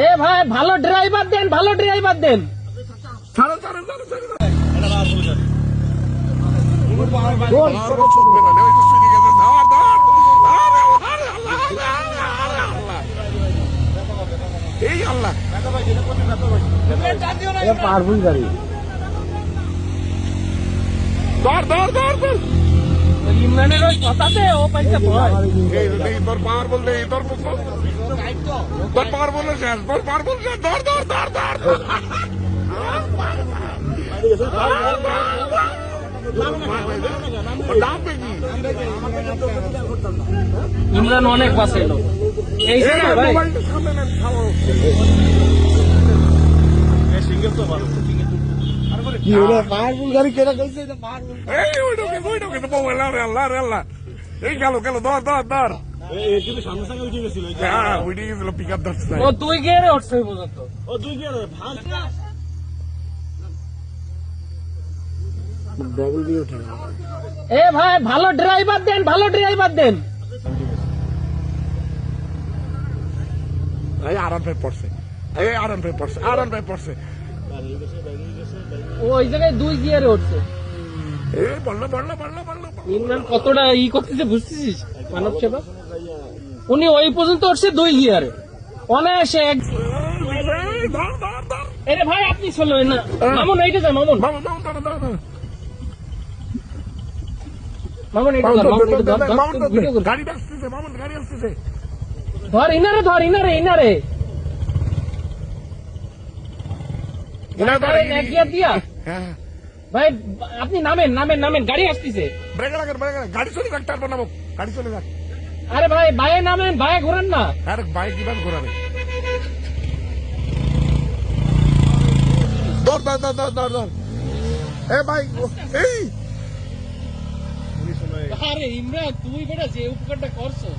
এ ভাই ভালো ড্রাইভার দেন, ভালো ড্রাইভার দেন। এই আল্লাহ পারবুই গাড়ি ধর ধর ধর ধর ইমরানের ওই কথাতে ও পাইছে ভয়। এই তোর পাওয়ার বললে তোর তোর পাওয়ার বললে শেষ, তোর পাওয়ার বললে ধর ধর ধর ধর ইমরান অনেক বাঁচাইল এই জন্য ভাই। কি হলো পারবুই গাড়ি কেনা কইছে এটা পারবুই এই গেল গেল ধর ধর ধর কিন্তু সামনে সামনে উঠে গেছিল হ্যাঁ উঠে গেছিল পিক আপ ধরছে ও দুই গিয়ারে উঠছে পর্যন্ত। ও দুই গিয়ার ভাগ ডবল দিয়ে উঠে এ ভাই ভালো ড্রাইভার দেন, ভালো ড্রাইভার দেন। এই আরাম ভাই পড়ছে, এই আরাম ভাই পড়ছে, আরাম ভাই পড়ছে। ও ওই জায়গায় দুই গিয়ারে উঠছে। এই বললো বললো বললো বললো ইমরান কতটা ই করতেছে বুঝতেছিস মানব সেবা। উনি ওই পর্যন্ত উঠছে দুই গিয়ারে অনায়াসে এক। ধর ধর ধর এরে ভাই আপনি চলবেন না মামুন, এইটা যায় মামুন, মামা মামা ধর ধর ধর মামুন এইটা ধর, মামুন এইটা ধর, ধর, মামুন তুই ভিডিও কর। গাড়ি আসতেছে, মামুন গাড়ি আসতেছে। ধর ইনারে, ধর ইনারে, ইনারে এক গিয়ার দিয়া। হ্যাঁ ভাই আপনি নামেন নামেন নামেন, গাড়ি আসতেছে। ব্রেক লাগার ব্রেক লাগার গাড়ি চলে যাক, তারপর নামো, গাড়ি চলে যাক। আরে ভাই বাইরে নামেন, বাইরে ঘোরেন না। আরে বাইক কিভাবে ঘোরাবে? ধর ধর ধর ধর ধর ধর এ ভাই এই আরে ইমরান তুমি বেটা যে উপকারটা করছো।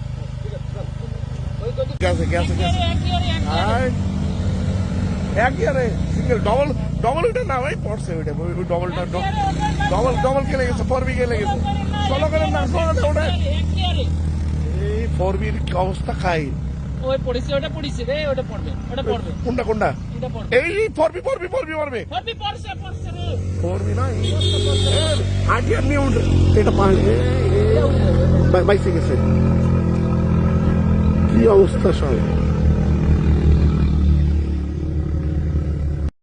গেছে গেছে গেছে এক ইয়ারে সিঙ্গেল ডবল ডবল ওইটা না ভাই পড়ছে ওইটা ওই ডবলটা ডবল ডবল কেলে গেছে, 4B কেলে গেছে। সোলো করেন না, সোলো ওটা এই 4Bর কি অবস্থা খাই। ওই পড়েছে, ওটা পড়েছে রে, ওটা পড়বে, ওটা পড়বে, কোনটা কোনটা এটা পড়বে। এই 4B মারবে পড়বি, পড়ছে পড়ছে রে। 4B না আগে নিয়ে উঠে এটা পানি বাইসে গেছে কি অবস্থা সব।